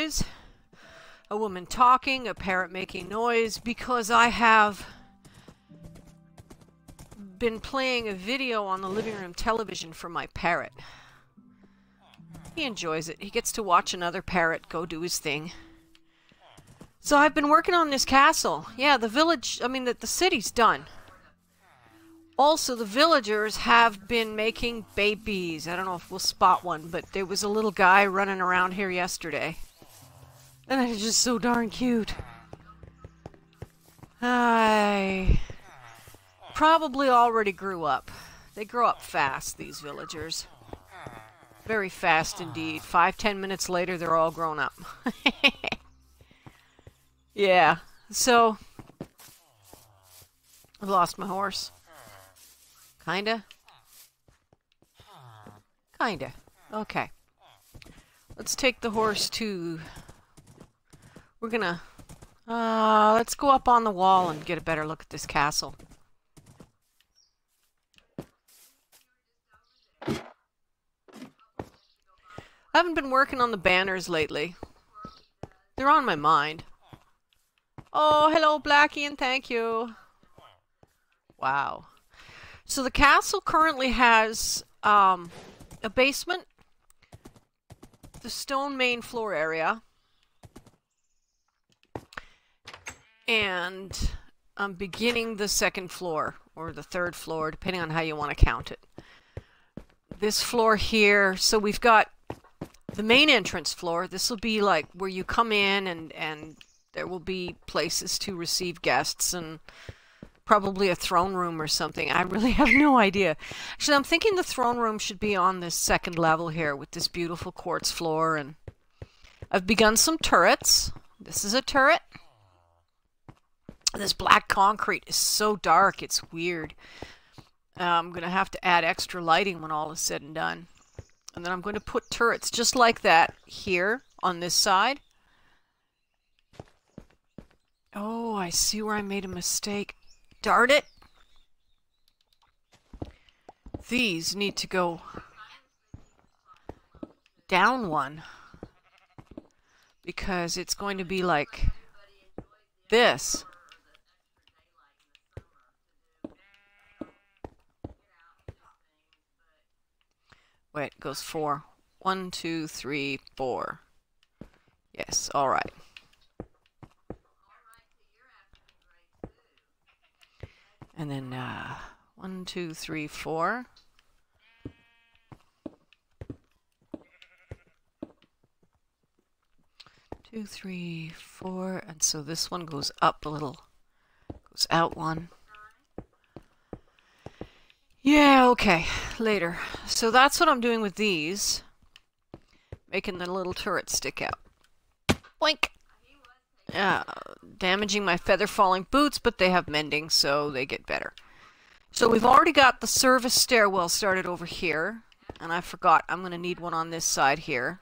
noise, a woman talking, a parrot making noise, because I have been playing a video on the living room television for my parrot. He enjoys it. He gets to watch another parrot go do his thing. So I've been working on this castle. Yeah, the village, the city's done. Also, the villagers have been making babies. I don't know if we'll spot one, but there was a little guy running around here yesterday. And it's just so darn cute. I probably already grew up. They grow up fast, these villagers. Very fast indeed. 5-10 minutes later, they're all grown up. Yeah, so I've lost my horse. Kinda. Okay. Let's take the horse to... We're gonna... let's go up on the wall and get a better look at this castle. I haven't been working on the banners lately. They're on my mind. Oh, hello, Blackie, and thank you. Wow. So the castle currently has a basement, the stone main floor area, and I'm beginning the second floor, or the third floor, depending on how you want to count it. This floor here, so we've got the main entrance floor. This will be like where you come in and there will be places to receive guests and probably a throne room or something. I really have no idea. Actually, I'm thinking the throne room should be on this second level here with this beautiful quartz floor. And I've begun some turrets. This is a turret. This black concrete is so dark, it's weird. I'm going to have to add extra lighting when all is said and done. And then I'm going to put turrets just like that here on this side. Oh, I see where I made a mistake. Darn it! These need to go down one. Because it's going to be like this. Wait, it goes 4. 1, 2, 3, 4. Yes, alright. And then 1, 2, 3, 4. 2, 3, 4, and so this one goes up a little, goes out one. Yeah, okay, later. So that's what I'm doing with these. Making the little turret stick out. Boink! Damaging my feather falling boots, but they have mending, so they get better. So we've already got the service stairwell started over here. And I forgot, I'm going to need one on this side here.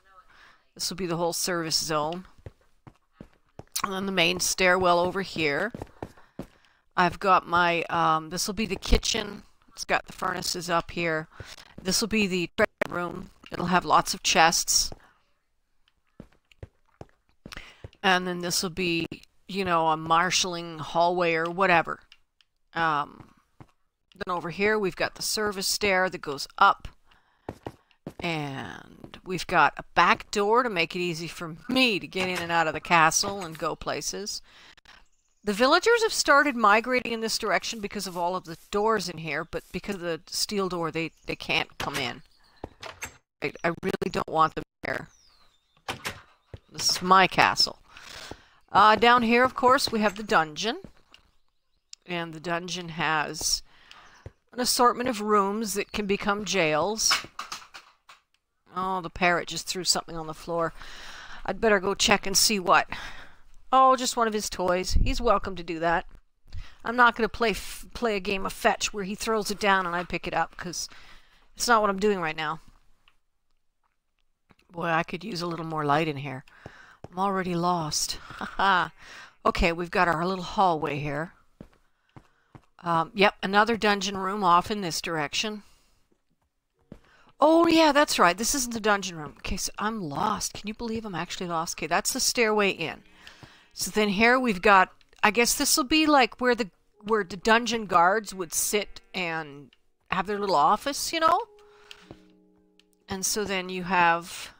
This will be the whole service zone. And then the main stairwell over here. I've got my, this will be the kitchen. It's got the furnaces up here. This will be the treasure room. It'll have lots of chests. And then this will be, you know, a marshalling hallway or whatever. Then over here we've got the service stair that goes up. And we've got a back door to make it easy for me to get in and out of the castle and go places. The villagers have started migrating in this direction because of all of the doors in here, but because of the steel door, they can't come in. I really don't want them here. This is my castle. Down here, of course, we have the dungeon. And the dungeon has an assortment of rooms that can become jails. Oh, the parrot just threw something on the floor. I'd better go check and see what. Oh, just one of his toys. He's welcome to do that. I'm not going to play a game of fetch where he throws it down and I pick it up, because it's not what I'm doing right now. Boy, I could use a little more light in here. I'm already lost. Haha. Okay, we've got our little hallway here. Yep, another dungeon room off in this direction. Oh, yeah, that's right. This isn't the dungeon room. Okay, so I'm lost. Can you believe I'm actually lost? Okay, that's the stairway in. So then here we've got, I guess this will be like where the dungeon guards would sit and have their little office, you know? And so then you have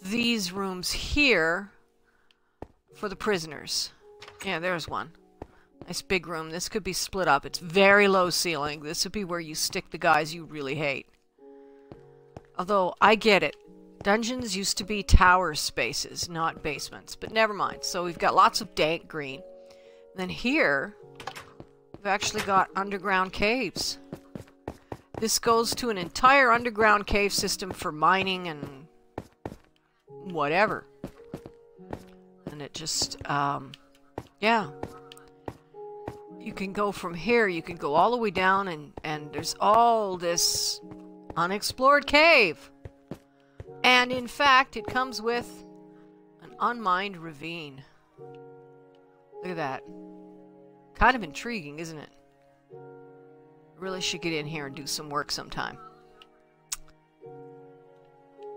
these rooms here for the prisoners. Yeah, there's one. Nice big room. This could be split up. It's very low ceiling. This would be where you stick the guys you really hate. Although, I get it. Dungeons used to be tower spaces, not basements. But never mind. So we've got lots of dank green. And then here, we've actually got underground caves. This goes to an entire underground cave system for mining and whatever. And it just, yeah. You can go from here, you can go all the way down, and there's all this unexplored cave. And in fact, it comes with an unmined ravine. Look at that. Kind of intriguing, isn't it? Really should get in here and do some work sometime.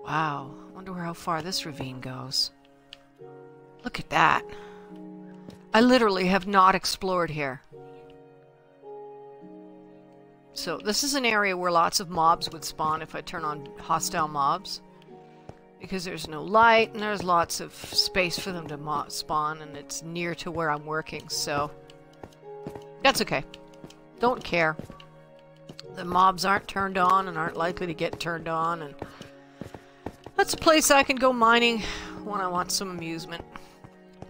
Wow, I wonder how far this ravine goes. Look at that. I literally have not explored here. So this is an area where lots of mobs would spawn if I turn on hostile mobs. Because there's no light and there's lots of space for them to spawn, and it's near to where I'm working, so that's okay. Don't care. The mobs aren't turned on and aren't likely to get turned on, and that's a place I can go mining when I want some amusement.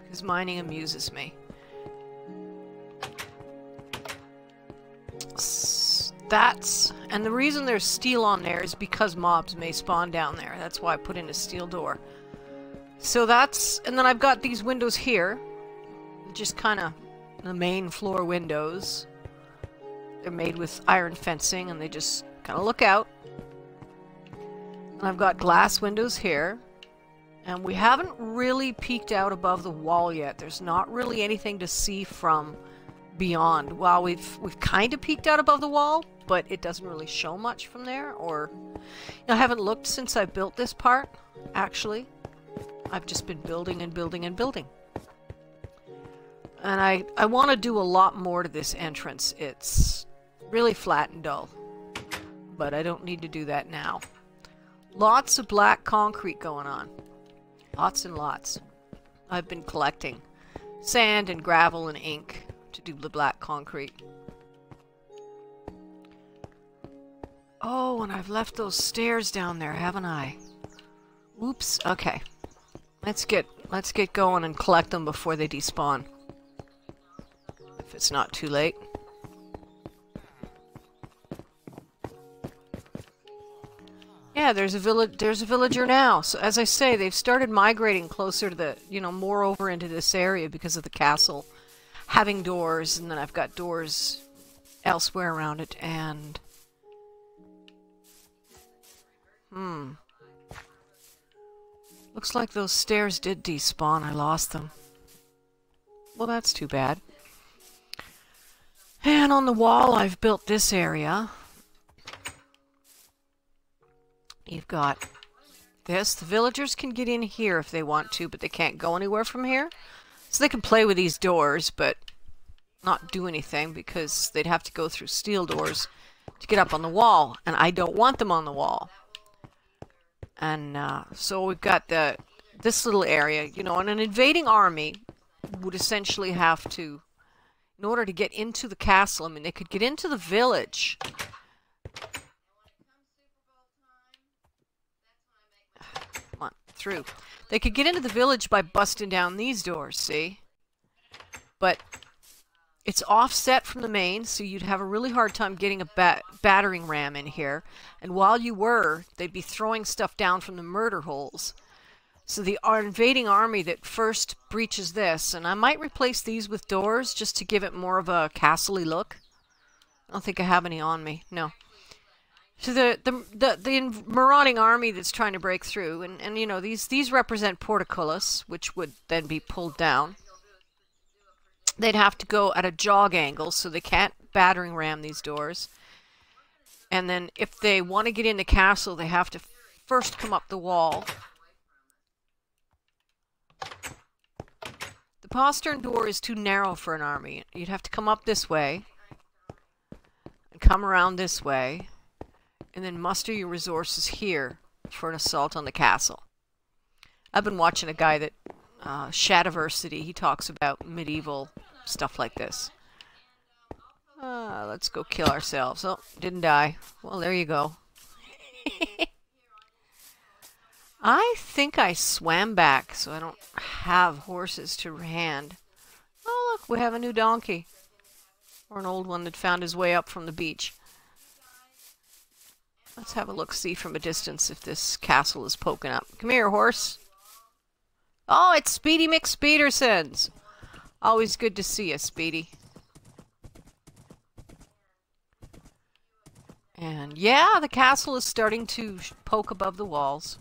Because mining amuses me. And the reason there's steel on there is because mobs may spawn down there. That's why I put in a steel door. So that's, and then I've got these windows here. Just kind of the main floor windows. They're made with iron fencing and they just kind of look out. And I've got glass windows here. And we haven't really peeked out above the wall yet. There's not really anything to see from beyond. Well, we've kind of peeked out above the wall, but it doesn't really show much from there. Or, I haven't looked since I built this part, actually. I've just been building and building and building. And I want to do a lot more to this entrance. It's really flat and dull. But I don't need to do that now. Lots of black concrete going on. Lots and lots. I've been collecting sand and gravel and ink to do the black concrete. Oh, and I've left those stairs down there, haven't I? Oops. Okay. Let's get going and collect them before they despawn. If it's not too late. Yeah, there's a villager now. So as I say, they've started migrating closer to the, more over into this area because of the castle having doors, and then I've got doors elsewhere around it, and looks like those stairs did despawn. I lost them. Well, that's too bad. And on the wall, I've built this area. You've got this. The villagers can get in here if they want to, but they can't go anywhere from here. So they can play with these doors, but not do anything because they'd have to go through steel doors to get up on the wall, and I don't want them on the wall. And so we've got this little area, and an invading army would essentially have to, in order to get into the castle, I mean, they could get into the village. Come on, through. They could get into the village by busting down these doors, see? But it's offset from the main, so you'd have a really hard time getting a battering ram in here. And while you were, they'd be throwing stuff down from the murder holes. So the invading army that first breaches this, and I might replace these with doors just to give it more of a castle-y look. I don't think I have any on me, no. So the marauding army that's trying to break through, and these represent portcullis, which would then be pulled down. They'd have to go at a jog angle, so they can't battering ram these doors. And then if they want to get in the castle, they have to first come up the wall. The postern door is too narrow for an army. You'd have to come up this way, and come around this way, and then muster your resources here for an assault on the castle. I've been watching a guy that, Shadiversity, he talks about medieval stuff like this. Let's go kill ourselves. Oh, didn't die. Well, there you go. I think I swam back, so I don't have horses to hand. Oh, look, we have a new donkey. Or an old one that found his way up from the beach. Let's have a look-see from a distance if this castle is poking up. Come here, horse. Oh, it's Speedy McSpeederson's. Always good to see you, Speedy. And yeah, the castle is starting to poke above the walls.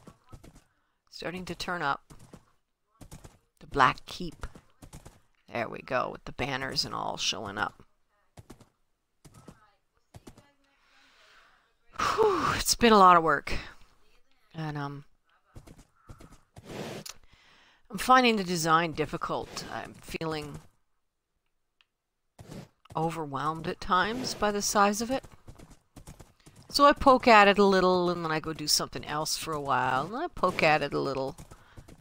Starting to turn up. The Black Keep. There we go, with the banners and all showing up. Whew, it's been a lot of work. And I'm finding the design difficult. I'm feeling overwhelmed at times by the size of it. So I poke at it a little, and then I go do something else for a while. And I poke at it a little,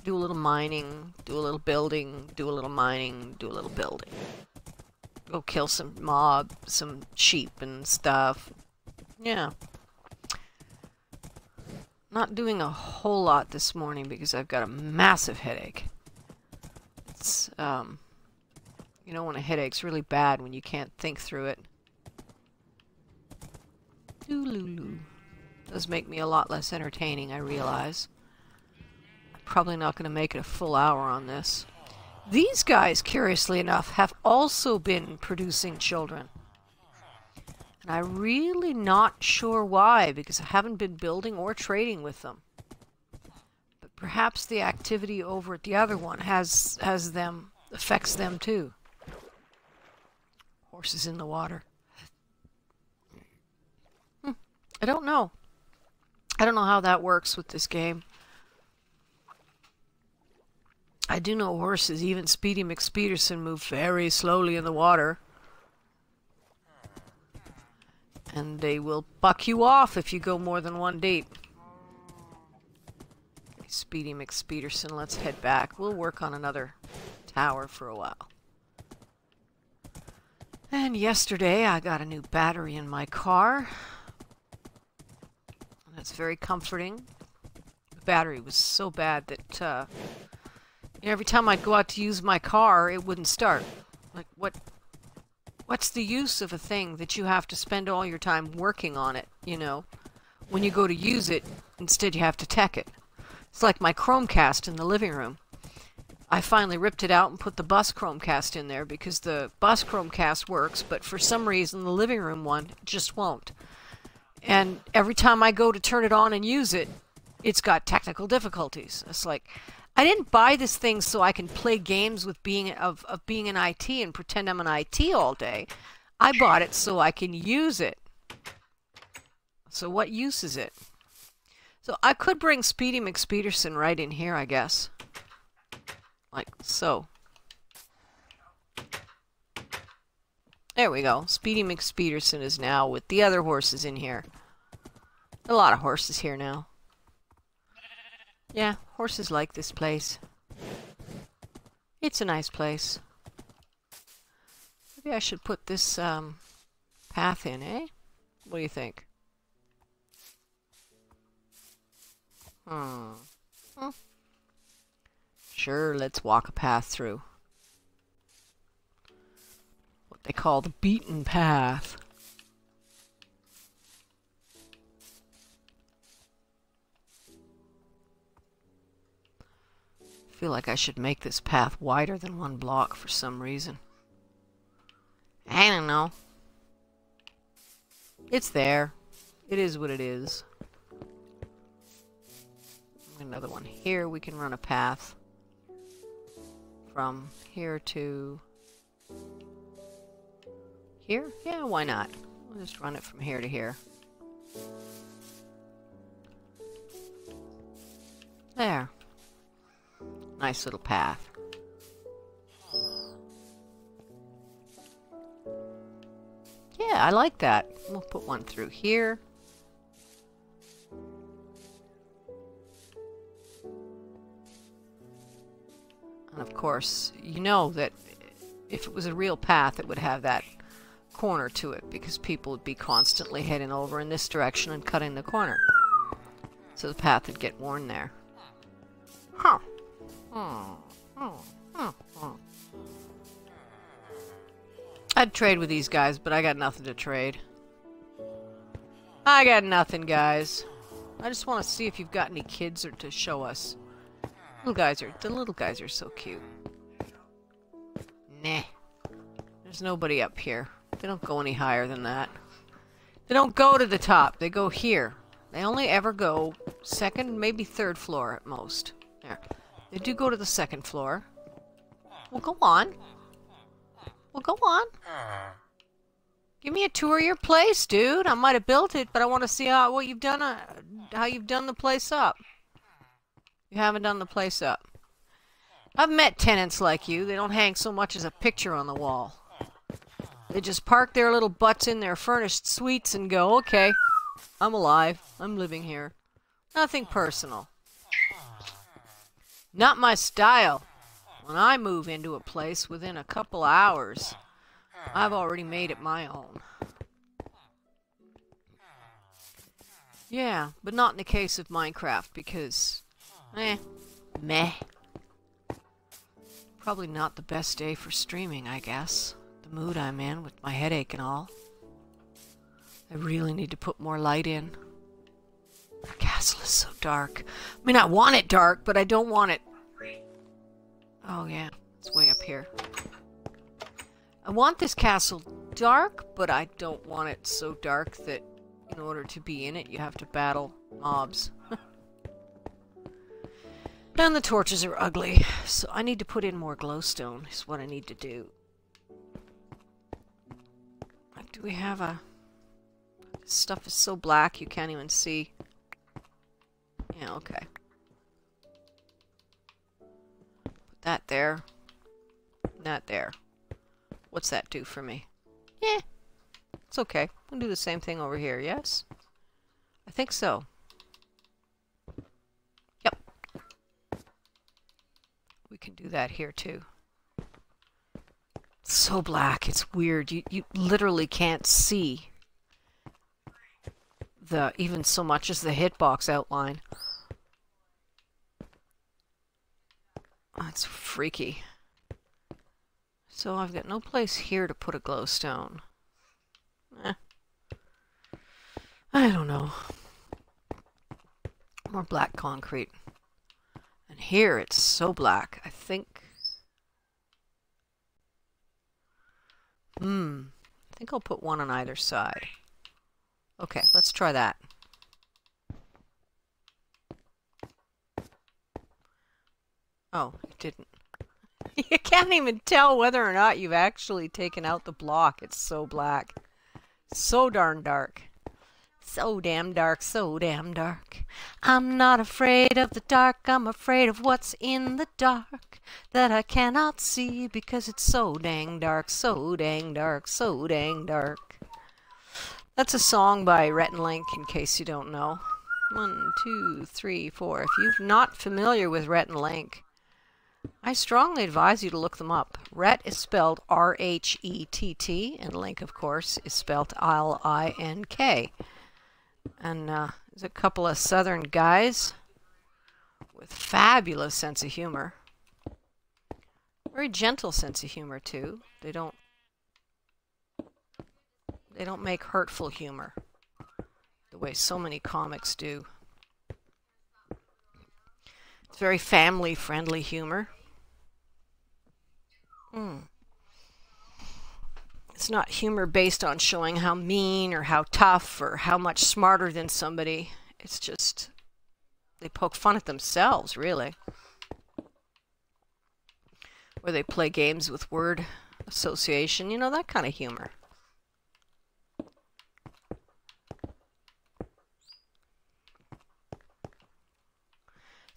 do a little mining, do a little building, do a little mining, do a little building. Go kill some some sheep and stuff. Yeah. Not doing a whole lot this morning because I've got a massive headache. It's, you know when a headache's really bad when you can't think through it. Doolulu. Does make me a lot less entertaining, I realize. I'm probably not going to make it a full hour on this. These guys, curiously enough, have also been producing children. And I'm really not sure why, because I haven't been building or trading with them. But perhaps the activity over at the other one affects them too. Horses in the water. I don't know. I don't know how that works with this game. I do know horses, even Speedy McSpeederson, move very slowly in the water. And they will buck you off if you go more than one deep. Okay, Speedy McSpeederson, let's head back. We'll work on another tower for a while. And yesterday I got a new battery in my car. That's very comforting. The battery was so bad that every time I'd go out to use my car, it wouldn't start. Like, what's the use of a thing that you have to spend all your time working on it, you know? When you go to use it, instead you have to tech it. It's like my Chromecast in the living room. I finally ripped it out and put the bus Chromecast in there because the bus Chromecast works, but for some reason the living room one just won't. And every time I go to turn it on and use it, it's got technical difficulties. It's like, I didn't buy this thing so I can play games with being in IT and pretend I'm in IT all day. I bought it so I can use it. So what use is it? So I could bring Speedy McSpeederson right in here, I guess. Like so. There we go. Speedy McSpeederson is now with the other horses in here. A lot of horses here now. Yeah, horses like this place. It's a nice place. Maybe I should put this path in, eh? What do you think? Sure, let's walk a path through. What they call the beaten path. I feel like I should make this path wider than one block for some reason. I don't know. It's there. It is what it is. Another one here. We can run a path from here to here. Yeah, why not? We'll just run it from here to here. There. Nice little path. Yeah, I like that. We'll put one through here. And of course, you know that if it was a real path, it would have that corner to it because people would be constantly heading over in this direction and cutting the corner. So the path would get worn there. Huh. I'd trade with these guys, but I got nothing to trade. I got nothing, guys. I just want to see if you've got any kids or to show us. The little guys are so cute. Nah. There's nobody up here. They don't go any higher than that. They don't go to the top. They go here. They only ever go second, maybe third floor at most. There. They do go to the second floor. Well, go on. Well, go on. Give me a tour of your place, dude. I might have built it, but I want to see how you've done the place up. You haven't done the place up. I've met tenants like you. They don't hang so much as a picture on the wall. They just park their little butts in their furnished suites and go, okay, I'm alive. I'm living here. Nothing personal. Not my style. When I move into a place within a couple hours, I've already made it my own. Yeah, but not in the case of Minecraft because, meh. Probably not the best day for streaming, I guess. The mood I'm in with my headache and all. I really need to put more light in. The castle is so dark. I mean, I want it dark, but I don't want it... Oh yeah, it's way up here. I want this castle dark, but I don't want it so dark that in order to be in it, you have to battle mobs. And the torches are ugly, so I need to put in more glowstone, is what I need to do. Like, do we have a... This stuff is so black you can't even see. Yeah, okay. Put that there. That there. What's that do for me? Yeah, it's okay. We'll do the same thing over here, yes? I think so. Yep. We can do that here too. It's so black, it's weird. You literally can't see the even so much as the hitbox outline. That's freaky. So I've got no place here to put a glowstone. I don't know. More black concrete. And here it's so black. I think... I think I'll put one on either side. Okay, let's try that. Oh, it didn't. You can't even tell whether or not you've actually taken out the block. It's so black. So darn dark. So damn dark, so damn dark. I'm not afraid of the dark. I'm afraid of what's in the dark that I cannot see because it's so dang dark, so dang dark, so dang dark. That's a song by Rhett and Link, in case you don't know. 1, 2, 3, 4. If you're not familiar with Rhett and Link, I strongly advise you to look them up. Rhett is spelled R-H-E-T-T, and Link, of course, is spelled L-I-N-K. And there's a couple of southern guys with fabulous sense of humor. Very gentle sense of humor, too. They don't make hurtful humor the way so many comics do. It's very family-friendly humor. It's not humor based on showing how mean or how tough or how much smarter than somebody. It's just, they poke fun at themselves, really. Or they play games with word association, you know, that kind of humor.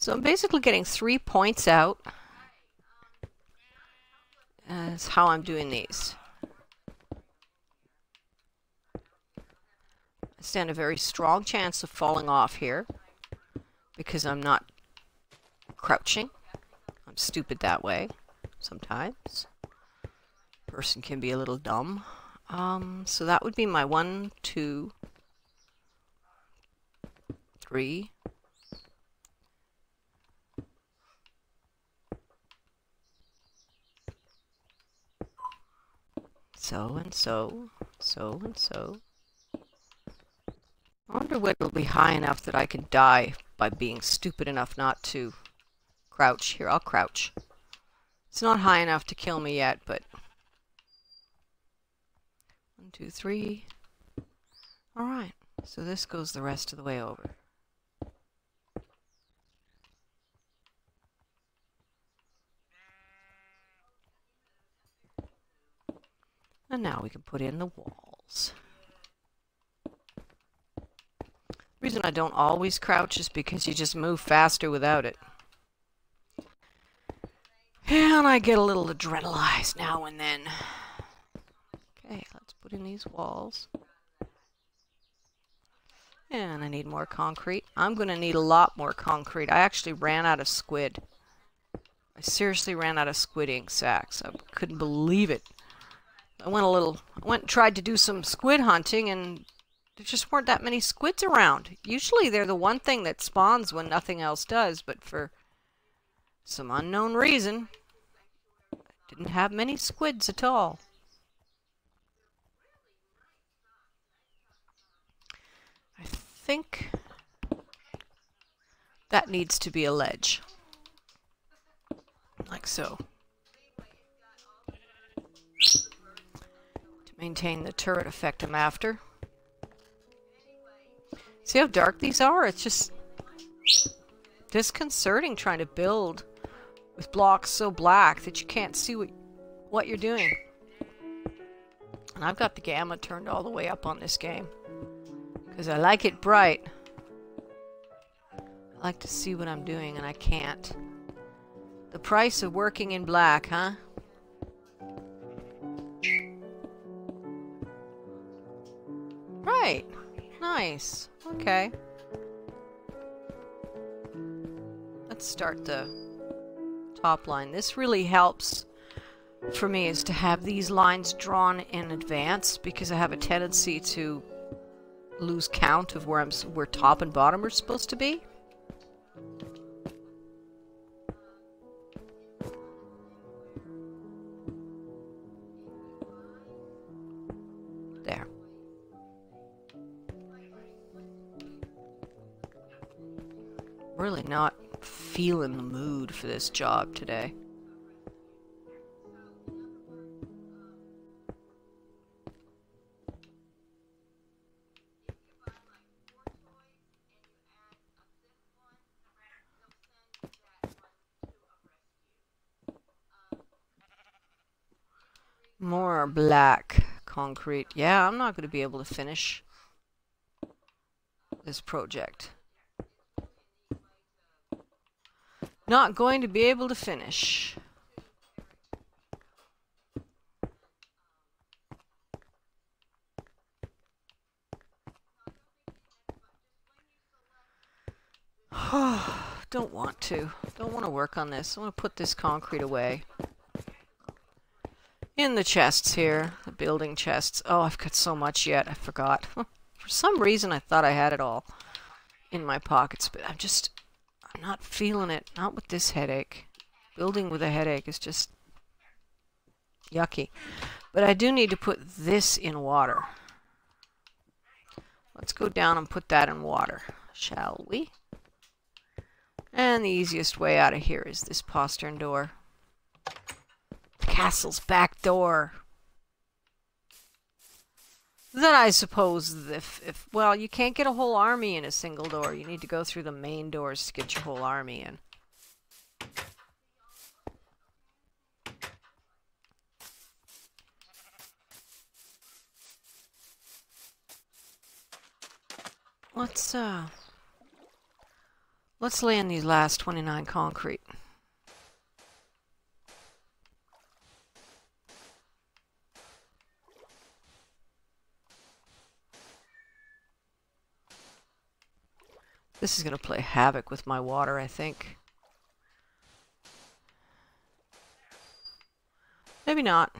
So I'm basically getting 3 points out. That's how I'm doing these. I stand a very strong chance of falling off here because I'm not crouching. I'm stupid that way sometimes. Person can be a little dumb. So that would be my 1, 2, 3. So and so, so and so. I wonder when it'll be high enough that I can die by being stupid enough not to crouch. Here, I'll crouch. It's not high enough to kill me yet, but 1, 2, 3. Alright, so this goes the rest of the way over. And now we can put in the walls. The reason I don't always crouch is because you just move faster without it. And I get a little adrenalized now and then. Okay, let's put in these walls. And I need more concrete. I'm going to need a lot more concrete. I actually ran out of squid. I seriously ran out of squid ink sacks. I couldn't believe it. I went and tried to do some squid hunting, and there just weren't that many squids around. Usually they're the one thing that spawns when nothing else does, but for some unknown reason, I didn't have many squids at all. I think that needs to be a ledge. Like so. To maintain the turret effect I'm after. See how dark these are? It's just disconcerting trying to build with blocks so black that you can't see what you're doing. And I've got the gamma turned all the way up on this game because I like it bright. I like to see what I'm doing, and I can't. The price of working in black, huh? Right. Nice. Okay. Let's start the top line. This really helps for me is to have these lines drawn in advance because I have a tendency to lose count of where top and bottom are supposed to be. There. Really not feeling the mood for this job today. More black concrete. Yeah, I'm not going to be able to finish this project. Not going to be able to finish. Don't want to. Don't want to work on this. I want to put this concrete away. In the chests here. The building chests. Oh, I've got so much yet. I forgot. For some reason I thought I had it all in my pockets, but I'm not feeling it. Not with this headache. Building with a headache is just yucky. But I do need to put this in water. Let's go down and put that in water, shall we? And the easiest way out of here is this postern door. The castle's back door. Then I suppose if well, you can't get a whole army in a single door. You need to go through the main doors to get your whole army in. Let's lay in these last 29 concrete. This is going to play havoc with my water, I think. Maybe not.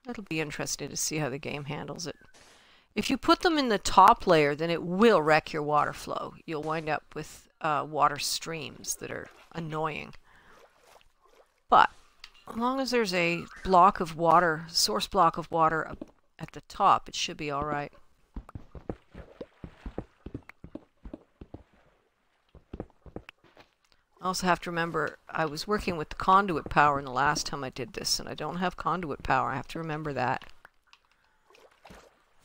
It'll be interesting to see how the game handles it. If you put them in the top layer, then it will wreck your water flow. You'll wind up with water streams that are annoying. But as long as there's a block of water, source block of water at the top, it should be all right. I also have to remember I was working with the conduit power the last time I did this, and I don't have conduit power. I have to remember that.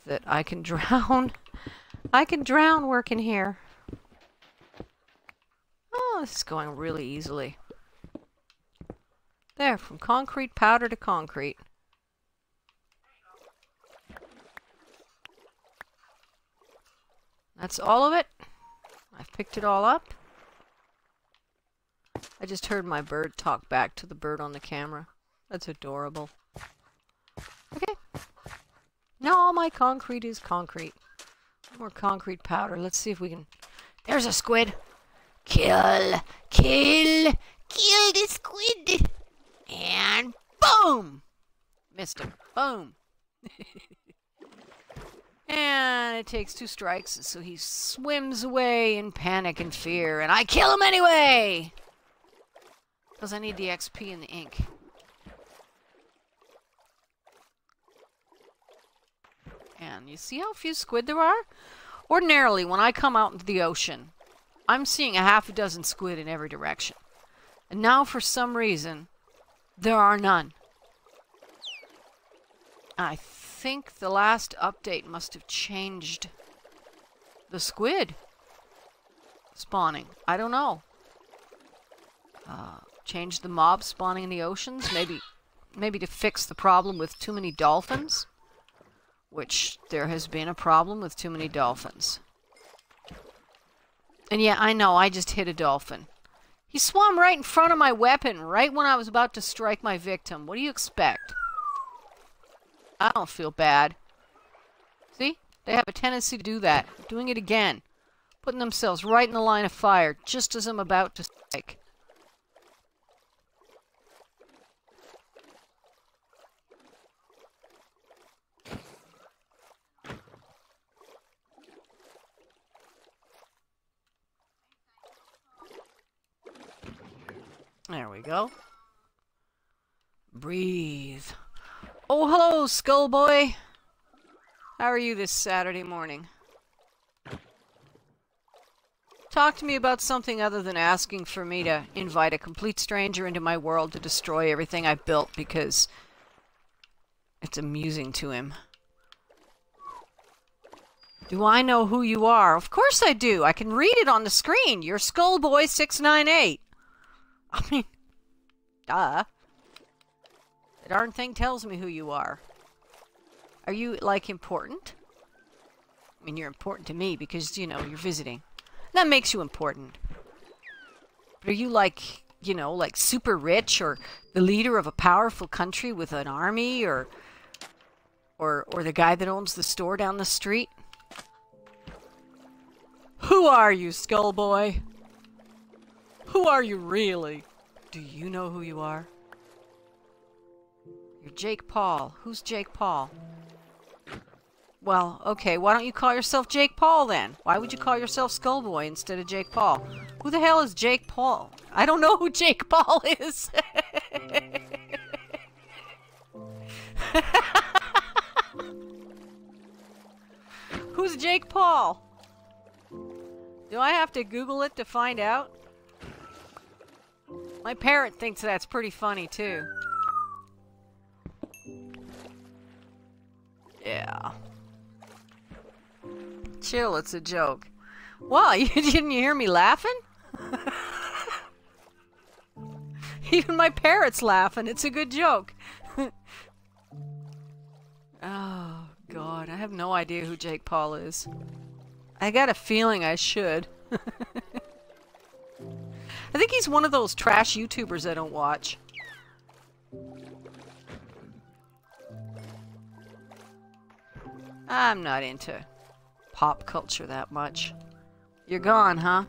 That I can drown. I can drown working here. Oh, this is going really easily. There, from concrete powder to concrete. That's all of it. I've picked it all up. I just heard my bird talk back to the bird on the camera. That's adorable. Okay. Now all my concrete is concrete. More concrete powder. Let's see if we can... There's a squid. Kill! Kill! Kill the squid! And boom! Missed him. Boom! And it takes 2 strikes, so he swims away in panic and fear, and I kill him anyway! Because I need the XP and the ink. And you see how few squid there are? Ordinarily, when I come out into the ocean, I'm seeing a half a dozen squid in every direction. And now, for some reason, there are none. I think the last update must have changed the squid spawning. I don't know. Changed the mob spawning in the oceans? Maybe to fix the problem with too many dolphins? Which there has been a problem with too many dolphins. And yeah, I know, I just hit a dolphin. He swam right in front of my weapon, right when I was about to strike my victim. What do you expect? I don't feel bad. See? They have a tendency to do that. Doing it again. Putting themselves right in the line of fire, just as I'm about to strike. There we go. Breathe. Oh, hello, Skull Boy. How are you this Saturday morning? Talk to me about something other than asking for me to invite a complete stranger into my world to destroy everything I've built because it's amusing to him. Do I know who you are? Of course I do. I can read it on the screen. You're Skullboy698. I mean, duh. The darn thing tells me who you are. Are you, like, important? I mean, you're important to me because, you know, you're visiting. That makes you important. But are you, like, you know, like super rich or the leader of a powerful country with an army or the guy that owns the store down the street? Who are you, Skullboy? Who are you really? Do you know who you are? You're Jake Paul. Who's Jake Paul? Well, okay, why don't you call yourself Jake Paul then? Why would you call yourself Skullboy instead of Jake Paul? Who the hell is Jake Paul? I don't know who Jake Paul is. Who's Jake Paul? Do I have to Google it to find out? My parrot thinks that's pretty funny, too. Yeah. Chill, it's a joke. Wow, didn't you hear me laughing? Even my parrot's laughing. It's a good joke. Oh, God. I have no idea who Jake Paul is. I got a feeling I should. think he's one of those trash YouTubers I don't watch. I'm not into pop culture that much. You're gone, huh?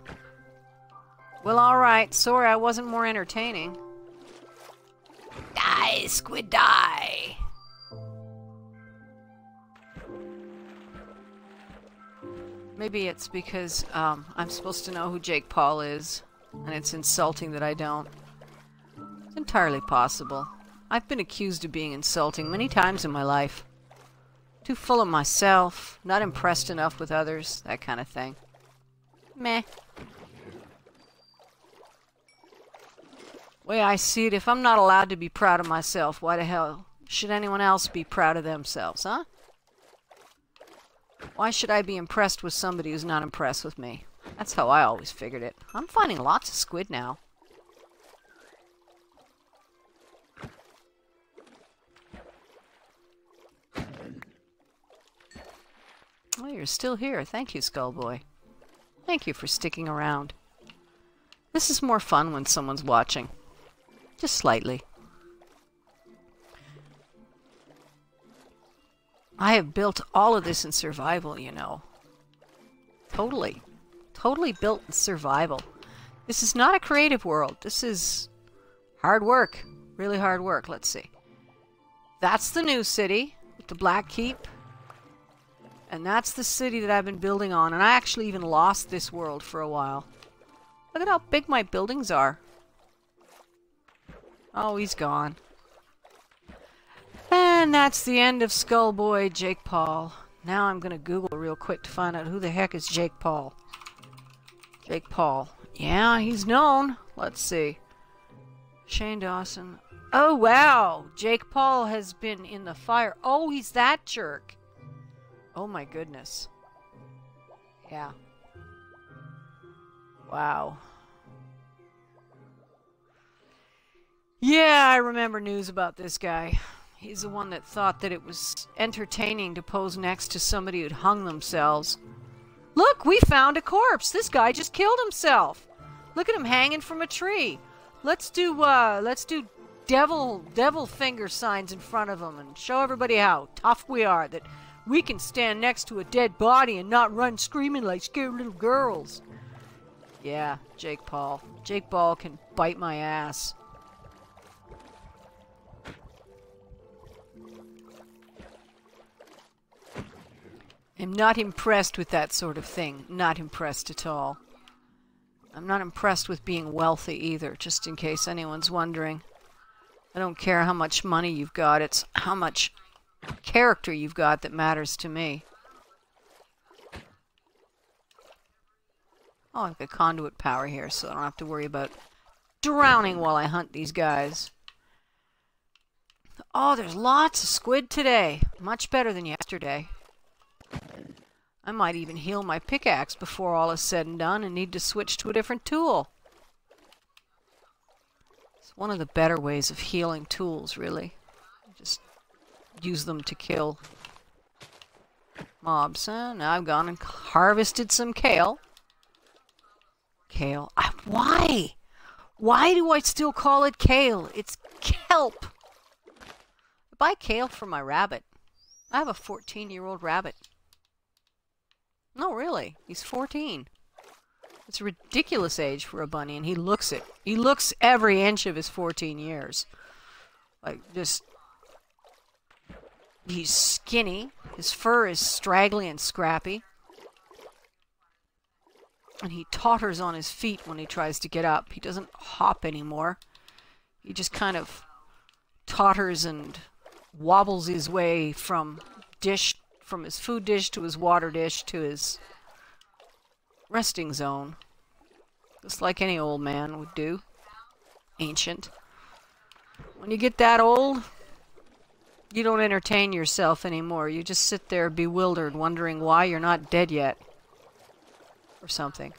Well, alright. Sorry I wasn't more entertaining. Die, squid, die! Maybe it's because I'm supposed to know who Jake Paul is, and it's insulting that I don't. It's entirely possible. I've been accused of being insulting many times in my life. Too full of myself, not impressed enough with others, that kind of thing. Meh. Way I see it, if I'm not allowed to be proud of myself, why the hell should anyone else be proud of themselves, huh? Why should I be impressed with somebody who's not impressed with me? That's how I always figured it. I'm finding lots of squid now. Oh, you're still here. Thank you, Skullboy. Thank you for sticking around. This is more fun when someone's watching. Just slightly. I have built all of this in survival, you know. Totally. Totally built in survival. This is not a creative world. This is hard work. Really hard work. Let's see. That's the new city with the Blackkeep. And that's the city that I've been building on. And I actually even lost this world for a while. Look at how big my buildings are. Oh, he's gone. And that's the end of Skullboy Jake Paul. Now I'm going to Google real quick to find out who the heck is Jake Paul. Jake Paul. Yeah, he's known. Let's see. Shane Dawson. Oh, wow. Jake Paul has been in the fire. Oh, he's that jerk. Oh, my goodness. Yeah. Wow. Yeah, I remember news about this guy. He's the one that thought that it was entertaining to pose next to somebody who'd hung themselves. Look, we found a corpse. This guy just killed himself. Look at him hanging from a tree. Let's do devil finger signs in front of him and show everybody how tough we are, that we can stand next to a dead body and not run screaming like scared little girls. Yeah, Jake Paul. Jake Paul can bite my ass. I'm not impressed with that sort of thing. Not impressed at all. I'm not impressed with being wealthy either, just in case anyone's wondering. I don't care how much money you've got, it's how much character you've got that matters to me. Oh, I've got conduit power here, so I don't have to worry about drowning while I hunt these guys. Oh, there's lots of squid today. Much better than yesterday. I might even heal my pickaxe before all is said and done and need to switch to a different tool. It's one of the better ways of healing tools, really. Just use them to kill mobs. Now I've gone and harvested some kale. Kale. Why? Why do I still call it kale? It's kelp. I buy kale for my rabbit. I have a 14-year-old rabbit. No, really. He's 14. It's a ridiculous age for a bunny, and he looks it. He looks every inch of his 14 years. Like, just... He's skinny. His fur is straggly and scrappy. And he totters on his feet when he tries to get up. He doesn't hop anymore. He just kind of totters and wobbles his way from his food dish to his water dish to his resting zone. Just like any old man would do. Ancient. When you get that old, you don't entertain yourself anymore. You just sit there bewildered, wondering why you're not dead yet. Or something.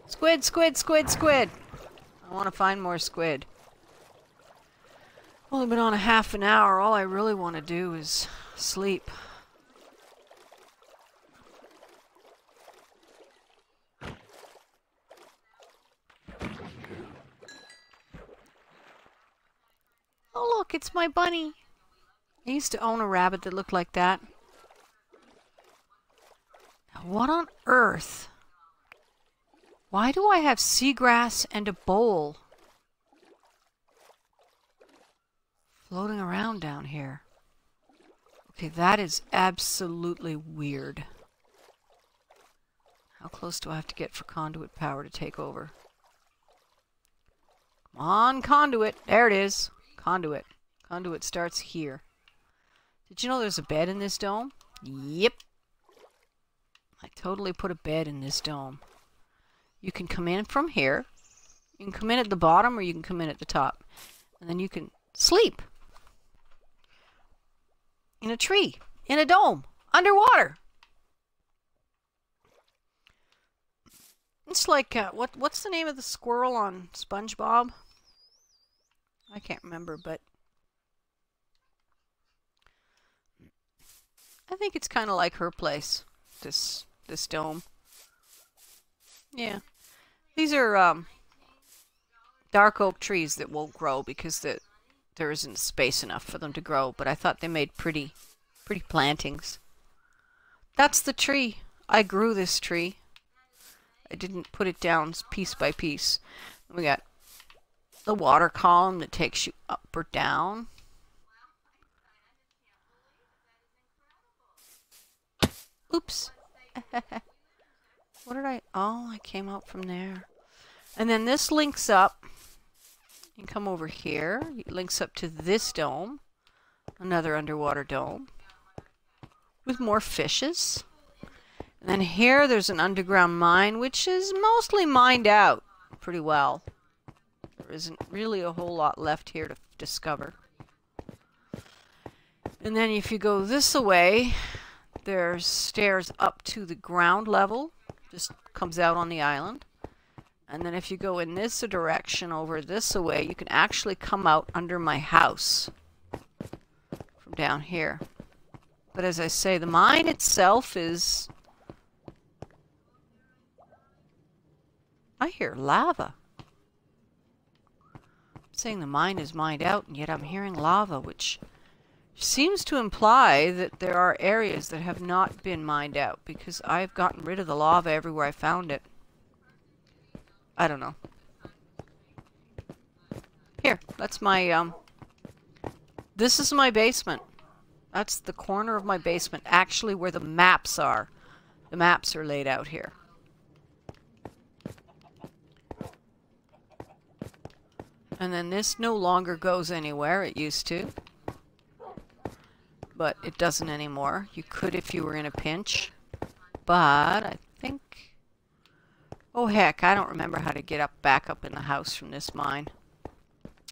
Squid, squid, squid, squid! I want to find more squid. Only been on a half an hour. All I really want to do is sleep. Oh, look, it's my bunny. I used to own a rabbit that looked like that. Now, what on earth? Why do I have seagrass and a bowl floating around down here? Okay, that is absolutely weird. How close do I have to get for conduit power to take over? Come on, conduit. There it is. Conduit. Conduit starts here. Did you know there's a bed in this dome? Yep. I totally put a bed in this dome. You can come in from here. You can come in at the bottom or you can come in at the top. And then you can sleep. In a tree. In a dome. Underwater. It's like, what's the name of the squirrel on SpongeBob? I can't remember, but I think it's kind of like her place, this dome. Yeah. These are dark oak trees that won't grow because there isn't space enough for them to grow, but I thought they made pretty plantings. That's the tree. I grew this tree. I didn't put it down piece by piece. We got the water column that takes you up or down. Oops. What did I... Oh, I came out from there. And then this links up. You can come over here. It links up to this dome. Another underwater dome. With more fishes. And then here there's an underground mine, which is mostly mined out pretty well. There isn't really a whole lot left here to discover. And then if you go this way, there's stairs up to the ground level. Just comes out on the island. And then if you go in this direction over this way, you can actually come out under my house from down here. But as I say, the mine itself is... I hear lava. I'm saying the mine is mined out, and yet I'm hearing lava, which seems to imply that there are areas that have not been mined out, because I've gotten rid of the lava everywhere I found it. I don't know. Here, that's my, this is my basement. That's the corner of my basement, actually where the maps are. The maps are laid out here. And then this no longer goes anywhere. It used to. But it doesn't anymore. You could if you were in a pinch. But I think... Oh heck, I don't remember how to get back up in the house from this mine.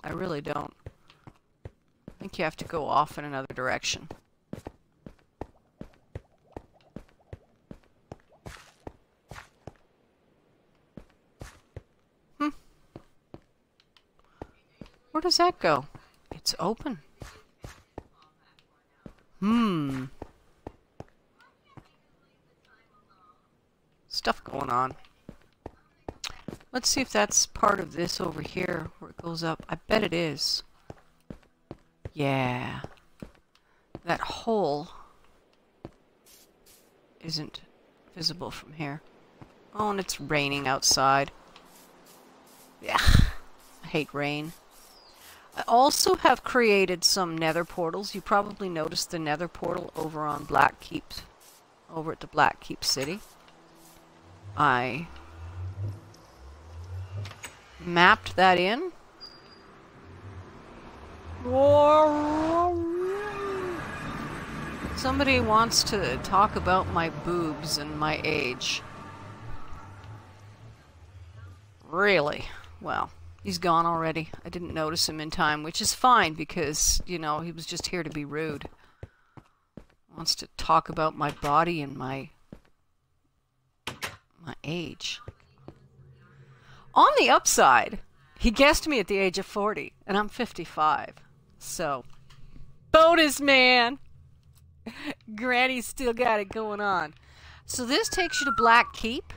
I really don't. I think you have to go off in another direction. Where does that go? It's open. Stuff going on. Let's see if that's part of this over here where it goes up. I bet it is. Yeah. That hole isn't visible from here. Oh, and it's raining outside. Yeah. I hate rain. I also have created some nether portals. You probably noticed the nether portal over on Blackkeep, over at the Blackkeep city. I mapped that in. Somebody wants to talk about my boobs and my age. Really? Well, he's gone already. I didn't notice him in time, which is fine because, you know, he was just here to be rude. Wants to talk about my body and my age. On the upside, he guessed me at the age of 40, and I'm 55. So, bonus, man! Granny's still got it going on. So this takes you to Blackkeep.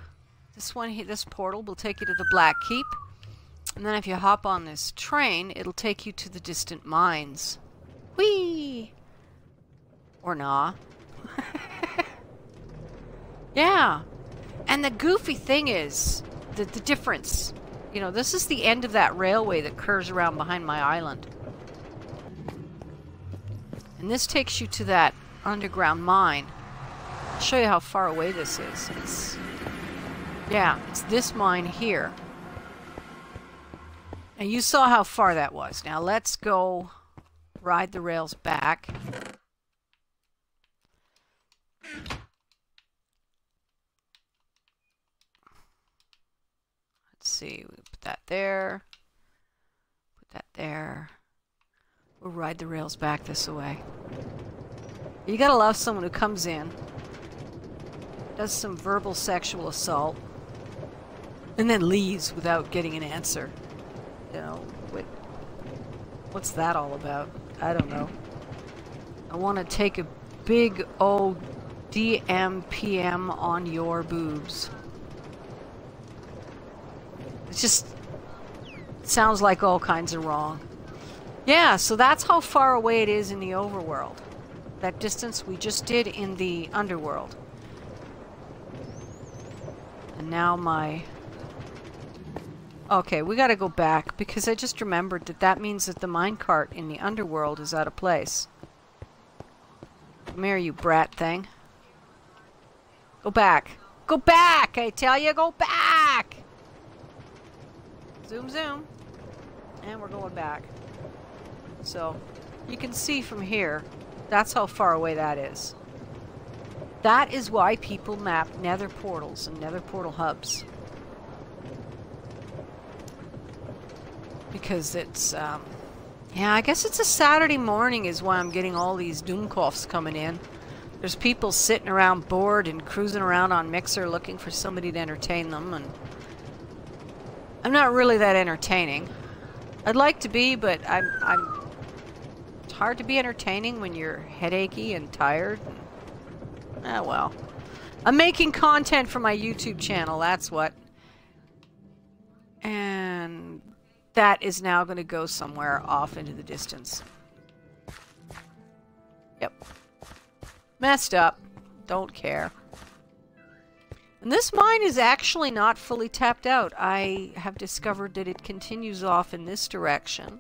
This portal will take you to the Blackkeep. And then if you hop on this train, it'll take you to the distant mines. Whee! Or nah. Yeah. And the goofy thing is, the difference. You know, this is the end of that railway that curves around behind my island. And this takes you to that underground mine. I'll show you how far away this is. It's this mine here. And you saw how far that was. Now let's go ride the rails back. Let's see, we put that there. Put that there. We'll ride the rails back this way. You gotta love someone who comes in, does some verbal sexual assault, and then leaves without getting an answer. You know, what's that all about? I don't know. I want to take a big old DMPM on your boobs. It just sounds like all kinds of wrong. Yeah, so that's how far away it is in the overworld. That distance we just did in the underworld. And now my... Okay, we gotta go back, because I just remembered that means that the minecart in the underworld is out of place. Come here, you brat thing. Go back. Go back! I tell you, go back! Zoom, zoom. And we're going back. So, you can see from here, that's how far away that is. That is why people map nether portals and nether portal hubs. Because it's, yeah, I guess it's a Saturday morning is why I'm getting all these Doomkopfs coming in. There's people sitting around bored and cruising around on Mixer looking for somebody to entertain them, and I'm not really that entertaining. I'd like to be, but it's hard to be entertaining when you're headachy and tired. Ah, well. I'm making content for my YouTube channel, that's what. And that is now going to go somewhere off into the distance. Yep. Messed up. Don't care. And this mine is actually not fully tapped out. I have discovered that it continues off in this direction.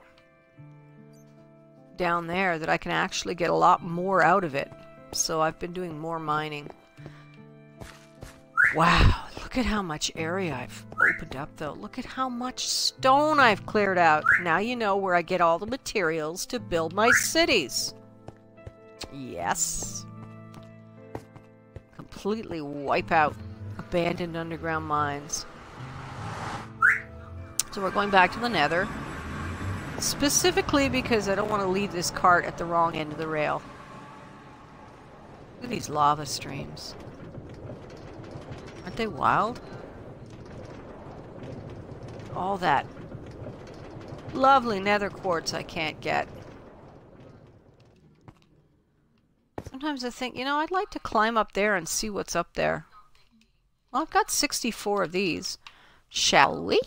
Down there, that I can actually get a lot more out of it. So I've been doing more mining. Wow, look at how much area I've opened up, though. Look at how much stone I've cleared out. Now you know where I get all the materials to build my cities. Yes. Completely wipe out abandoned underground mines. So we're going back to the nether. Specifically because I don't want to leave this cart at the wrong end of the rail. Look at these lava streams. Aren't they wild? All that lovely nether quartz I can't get. Sometimes I think, you know, I'd like to climb up there and see what's up there. Well, I've got 64 of these. Shall we?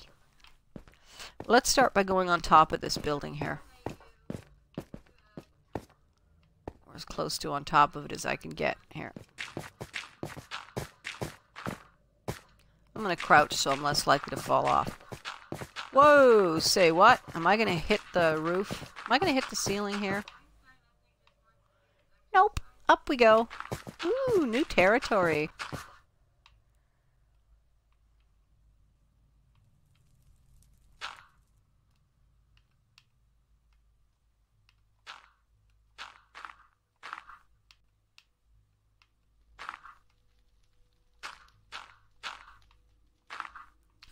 Let's start by going on top of this building here. Or as close to on top of it as I can get. Here. I'm going to crouch so I'm less likely to fall off. Whoa! Say what? Am I going to hit the roof? Am I going to hit the ceiling here? Nope. Up we go. Ooh, new territory.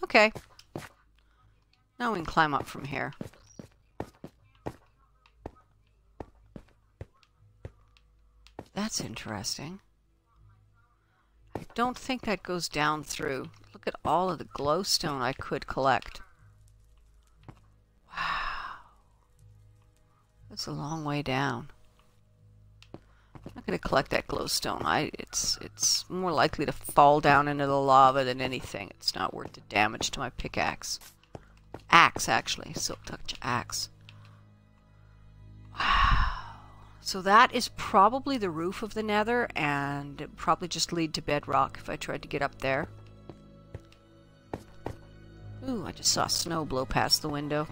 Okay. Now we can climb up from here. That's interesting. I don't think that goes down through. Look at all of the glowstone I could collect. Wow. That's a long way down. I'm not going to collect that glowstone. It's more likely to fall down into the lava than anything. It's not worth the damage to my pickaxe. Axe, actually. Silk touch axe. Wow. So that is probably the roof of the nether, and it would probably just lead to bedrock if I tried to get up there. Ooh, I just saw snow blow past the window.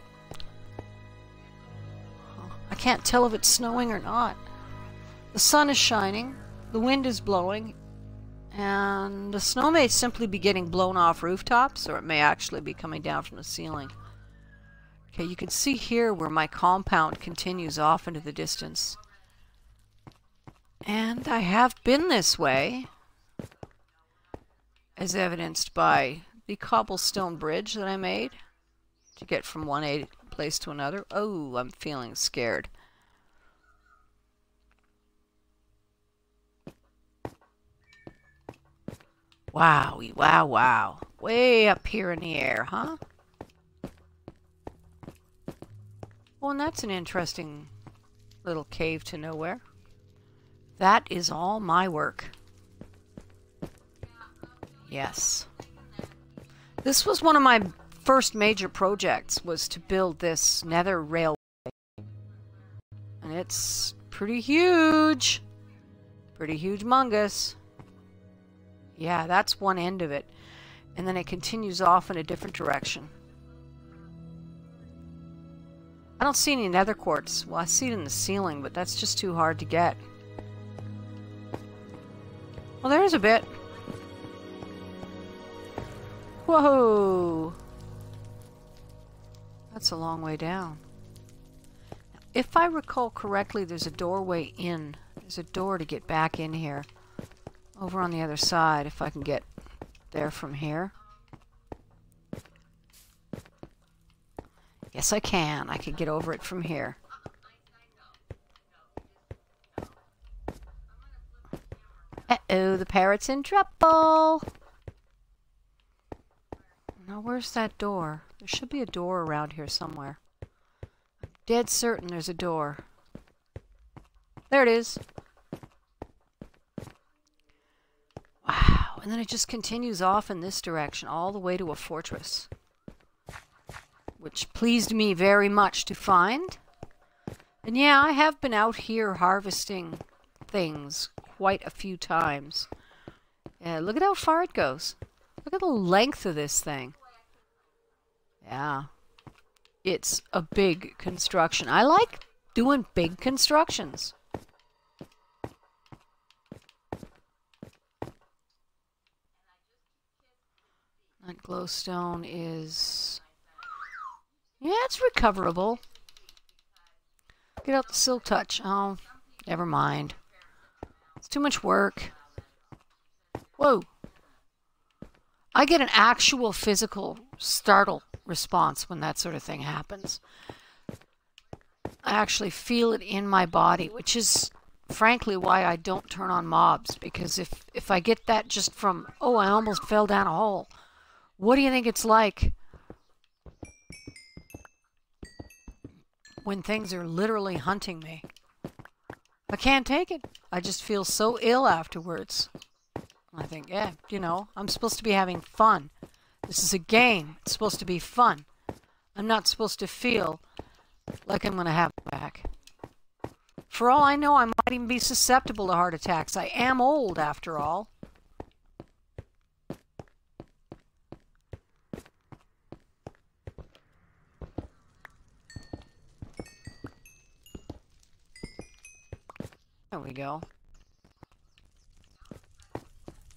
I can't tell if it's snowing or not. The sun is shining, the wind is blowing, and the snow may simply be getting blown off rooftops, or it may actually be coming down from the ceiling. Okay, you can see here where my compound continues off into the distance. And I have been this way, as evidenced by the cobblestone bridge that I made to get from one place to another. Oh, I'm feeling scared. Wowie, wow, wow. Way up here in the air, huh? Well, and that's an interesting little cave to nowhere. That is all my work. Yes. This was one of my first major projects, was to build this nether railway. And it's pretty huge. Pretty huge-mungus. Yeah, that's one end of it. And then it continues off in a different direction. I don't see any nether quartz. Well, I see it in the ceiling, but that's just too hard to get. Well, there's a bit. Whoa! That's a long way down. If I recall correctly, there's a doorway in. There's a door to get back in here. Over on the other side, if I can get there from here. Yes, I can. I can get over it from here. Uh-oh, the parrot's in trouble! Now, where's that door? There should be a door around here somewhere. I'm dead certain there's a door. There it is. Wow, and then it just continues off in this direction, all the way to a fortress. Which pleased me very much to find. And yeah, I have been out here harvesting things quite a few times. Look at how far it goes. Look at the length of this thing. Yeah. It's a big construction. I like doing big constructions. That glowstone is... yeah, it's recoverable. Get out the silk touch. Oh, never mind. It's too much work. Whoa. I get an actual physical startle response when that sort of thing happens. I actually feel it in my body, which is frankly why I don't turn on mobs, because if I get that just from, oh, I almost fell down a hole, what do you think it's like when things are literally hunting me? I can't take it. I just feel so ill afterwards. I think, yeah, you know, I'm supposed to be having fun. This is a game. It's supposed to be fun. I'm not supposed to feel like I'm going to have it back. For all I know, I might even be susceptible to heart attacks. I am old, after all. There we go.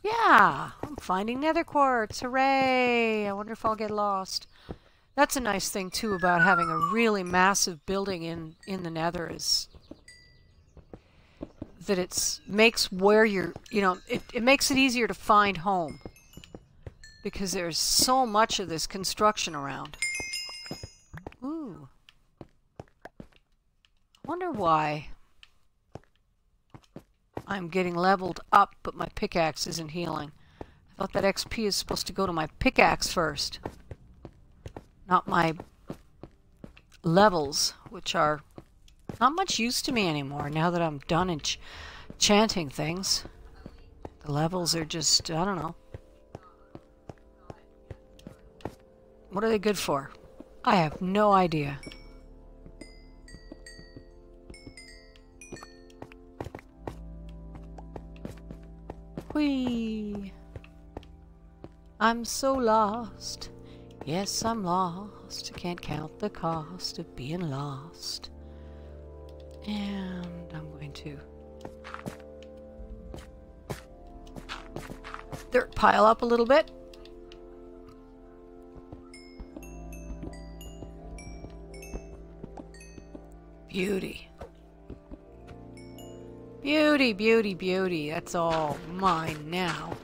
Yeah, I'm finding nether quartz. Hooray! I wonder if I'll get lost. That's a nice thing, too, about having a really massive building in the nether, is that it makes where you're, you know, it makes it easier to find home. Because there's so much of this construction around. Ooh. I wonder why I'm getting leveled up, but my pickaxe isn't healing. I thought that XP is supposed to go to my pickaxe first. Not my levels, which are not much use to me anymore now that I'm done enchanting things. The levels are just, I don't know. What are they good for? I have no idea. Whee! I'm so lost. Yes, I'm lost. Can't count the cost of being lost. And I'm going to dirt pile up a little bit. Beauty. Beauty, beauty, beauty. That's all mine now.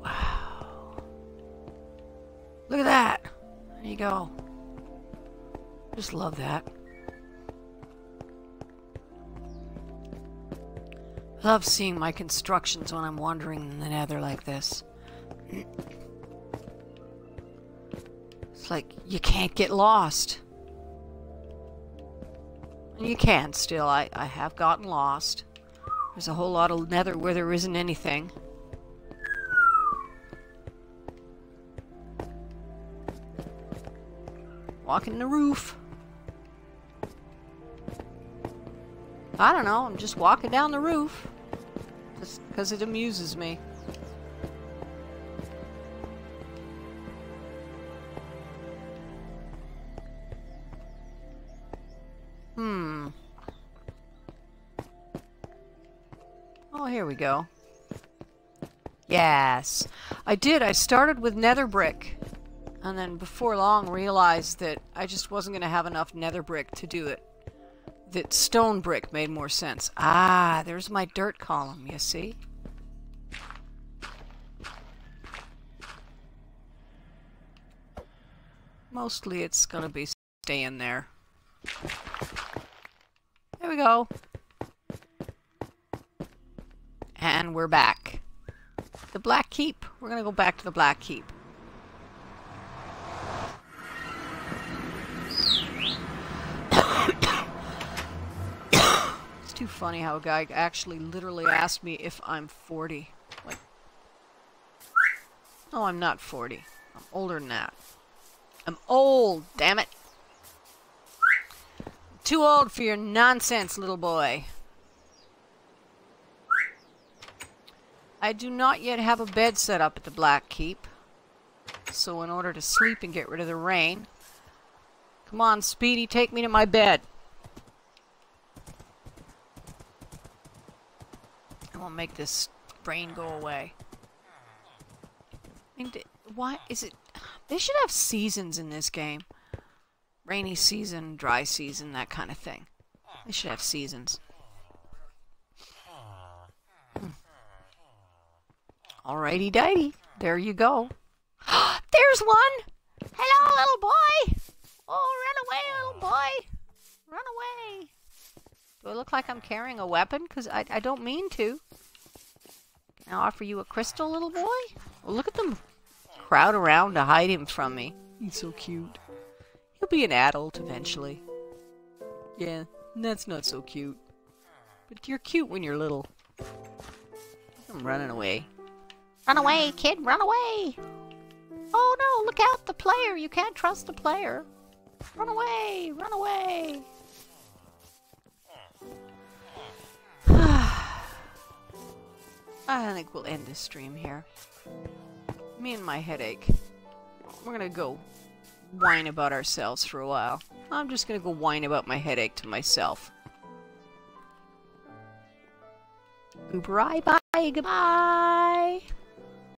Wow. Look at that. There you go. Just love that. Love seeing my constructions when I'm wandering in the nether like this. It's like you can't get lost. And you can still. I have gotten lost. There's a whole lot of nether where there isn't anything. Walking the roof. I don't know, I'm just walking down the roof. Just because it amuses me. Oh, here we go. Yes. I did. I started with nether brick. And then before long realized that I just wasn't going to have enough nether brick to do it. That stone brick made more sense. Ah, there's my dirt column, you see? Mostly it's going to be staying there. There we go. And we're back. The Black Keep. We're going to go back to the Black Keep. It's too funny how a guy actually literally asked me if I'm 40. Like, no, I'm not 40. I'm older than that. I'm old, damn it. Too old for your nonsense, little boy. I do not yet have a bed set up at the Black Keep. So in order to sleep and get rid of the rain... Come on, Speedy, take me to my bed. I won't make this rain go away. I mean, why is it... They should have seasons in this game. Rainy season, dry season, that kind of thing. They should have seasons. Alrighty dighty. There you go. There's one! Hello, little boy! Oh, run away, little boy! Run away! Do I look like I'm carrying a weapon? Because I don't mean to. Can I offer you a crystal, little boy? Well, look at them crowd around to hide him from me. He's so cute. He'll be an adult eventually. Yeah, that's not so cute. But you're cute when you're little. I'm running away. Run away, kid, run away! Oh no, look out, the player! You can't trust the player! Run away! Run away! I think we'll end this stream here. Me and my headache. We're gonna go whine about ourselves for a while. I'm just gonna go whine about my headache to myself. Goodbye, bye, goodbye!